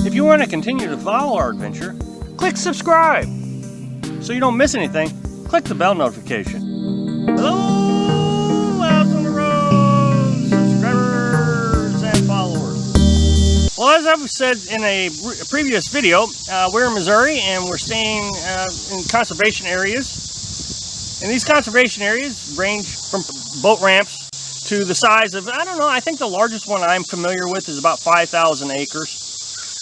If you want to continue to follow our adventure, click subscribe. So you don't miss anything, click the bell notification. Hello, out on the road, subscribers and followers. Well, as I've said in a previous video, we're in Missouri and we're staying in conservation areas. And these conservation areas range from boat ramps to the size of, I don't know, I think the largest one I'm familiar with is about 5,000 acres.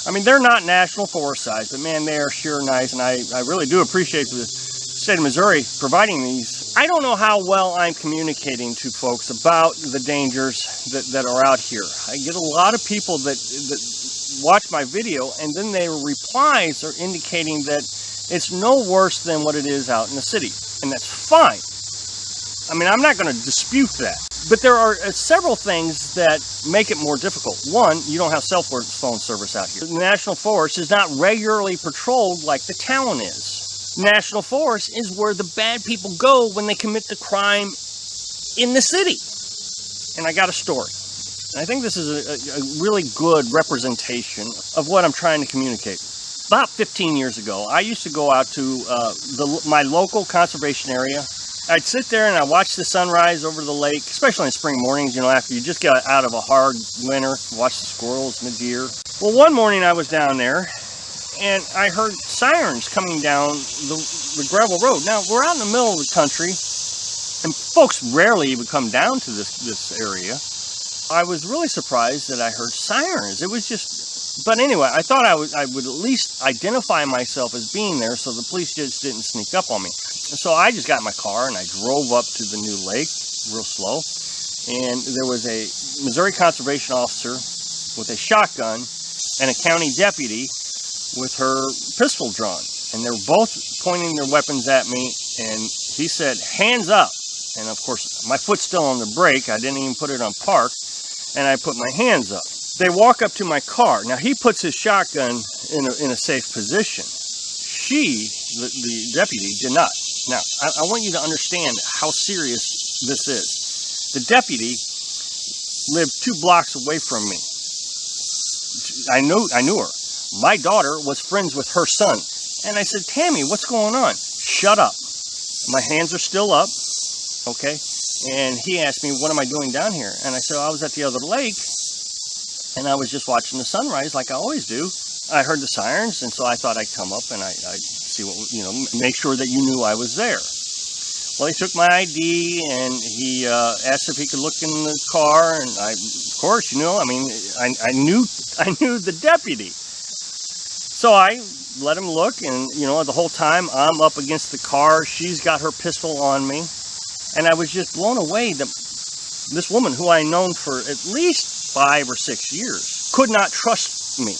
I mean, they're not national forest size, but man, they are sure nice, and I really do appreciate the state of Missouri providing these. I don't know how well I'm communicating to folks about the dangers that are out here. I get a lot of people that watch my video, and then their replies are indicating that it's no worse than what it is out in the city, and that's fine. I mean, I'm not going to dispute that. But there are several things that make it more difficult. One, you don't have cell phone service out here. The National Forest is not regularly patrolled like the town is. National Forest is where the bad people go when they commit the crime in the city. And I got a story. And I think this is a really good representation of what I'm trying to communicate. About 15 years ago, I used to go out to my local conservation area. I'd sit there and I'd watch the sunrise over the lake, especially in spring mornings, you know, after you just get out of a hard winter, watch the squirrels and the deer. Well, one morning I was down there and I heard sirens coming down the gravel road. Now, we're out in the middle of the country and folks rarely would come down to this area. I was really surprised that I heard sirens. It was just, but anyway, I thought I would at least identify myself as being there so the police just didn't sneak up on me. So I just got in my car and I drove up to the new lake real slow, and there was a Missouri conservation officer with a shotgun and a county deputy with her pistol drawn, and they were both pointing their weapons at me, and he said, "Hands up." And of course my foot's still on the brake, I didn't even put it on park, and I put my hands up. They walk up to my car. Now he puts his shotgun in a safe position. The deputy did not. Now, I want you to understand how serious this is. The deputy lived 2 blocks away from me. I knew her. My daughter was friends with her son. And I said, "Tammy, what's going on?" "Shut up." My hands are still up, okay? And he asked me, "What am I doing down here?" And I said, "I was at the other lake, and I was just watching the sunrise like I always do. I heard the sirens, and so I thought I'd come up and I'd see what, you know, make sure that you knew I was there." Well, he took my ID and he asked if he could look in the car, and of course, you know, I mean, I knew the deputy. So I let him look, and you know, the whole time I'm up against the car, she's got her pistol on me, and I was just blown away that this woman, who I known for at least 5 or 6 years, could not trust me.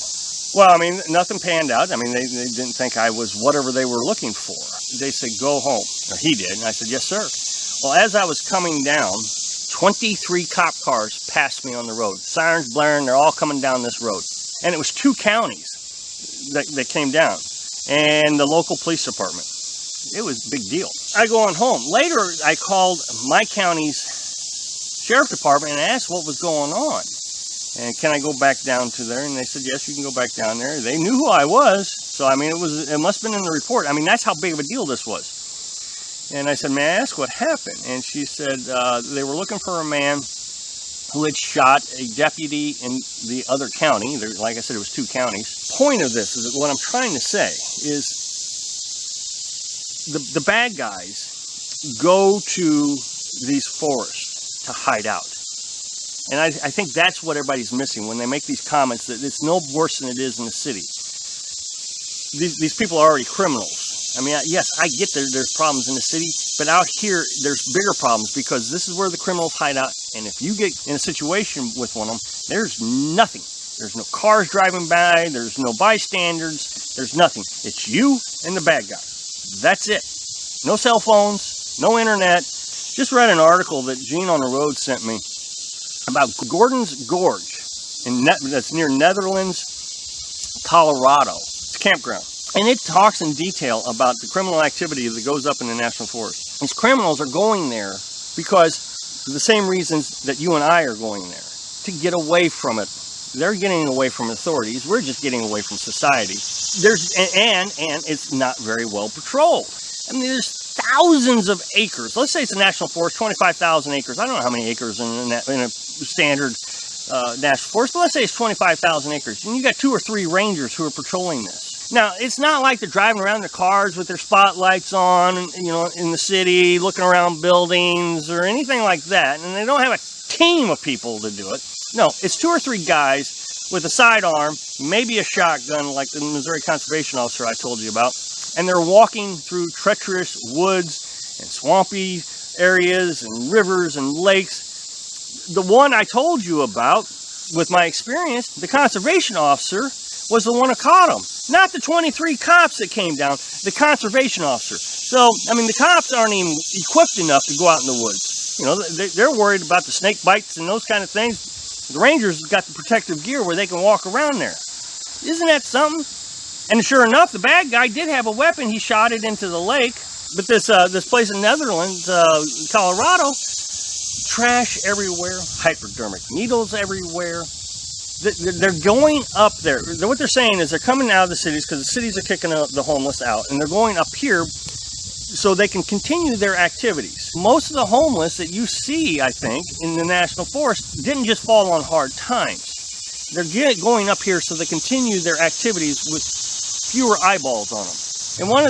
Well, I mean, nothing panned out. I mean, they didn't think I was whatever they were looking for. They said, "Go home." Or he did. And I said, "Yes, sir." Well, as I was coming down, 23 cop cars passed me on the road. Sirens blaring, they're all coming down this road. And it was 2 counties that came down, and the local police department. It was a big deal. I go on home. Later, I called my county's sheriff department and asked what was going on. And can I go back down to there? And they said, "Yes, you can go back down there." They knew who I was. So, I mean, it must have been in the report. I mean, that's how big of a deal this was. And I said, "May I ask what happened?" And she said they were looking for a man who had shot a deputy in the other county. Like I said, it was 2 counties. Point of this is that what I'm trying to say is the bad guys go to these forests to hide out. And I think that's what everybody's missing when they make these comments that it's no worse than it is in the city. These people are already criminals. I mean, yes, I get there's problems in the city, but out here there's bigger problems because this is where the criminals hide out. And if you get in a situation with one of them, there's nothing. There's no cars driving by, there's no bystanders, there's nothing. It's you and the bad guy. That's it. No cell phones, no internet. Just read an article that Gene on the Road sent me about Gordon's Gorge, that's near Netherlands, Colorado. It's a campground. And it talks in detail about the criminal activity that goes up in the National Forest. These criminals are going there because the same reasons that you and I are going there, to get away from it They're getting away from authorities. We're just getting away from society. And it's not very well patrolled. I mean, there's thousands of acres. Let's say it's a national forest, 25,000 acres. I don't know how many acres in a standard national forest, but let's say it's 25,000 acres. And you got 2 or 3 rangers who are patrolling this. Now, it's not like they're driving around in their cars with their spotlights on, you know, in the city, looking around buildings or anything like that. And they don't have a team of people to do it. No, it's 2 or 3 guys with a sidearm, maybe a shotgun like the Missouri Conservation Officer I told you about. And they're walking through treacherous woods and swampy areas and rivers and lakes. The one I told you about, with my experience, the conservation officer was the one who caught him. Not the 23 cops that came down, the conservation officer. So, I mean, the cops aren't even equipped enough to go out in the woods. You know, they're worried about the snake bites and those kind of things. The rangers got the protective gear where they can walk around there. Isn't that something? And sure enough, the bad guy did have a weapon. He shot it into the lake. But this place in Netherlands, Colorado, trash everywhere, hypodermic needles everywhere. They're going up there. What they're saying is they're coming out of the cities because the cities are kicking the homeless out, and they're going up here so they can continue their activities. Most of the homeless that you see, I think, in the national forest didn't just fall on hard times. They're going up here so they continue their activities with fewer eyeballs on them.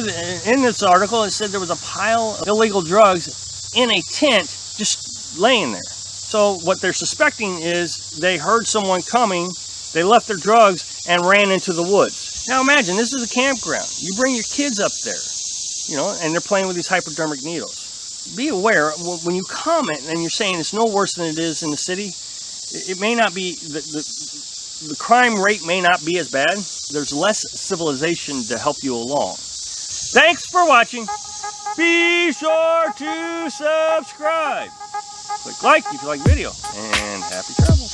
And in this article, it said there was a pile of illegal drugs in a tent just laying there. So what they're suspecting is they heard someone coming, they left their drugs and ran into the woods. Now imagine, this is a campground. You bring your kids up there, you know, and they're playing with these hypodermic needles. Be aware, when you comment and you're saying it's no worse than it is in the city, it may not be, the crime rate may not be as bad. There's less civilization to help you along. Thanks for watching. Be sure to subscribe. Click like if you like the video, and happy travels.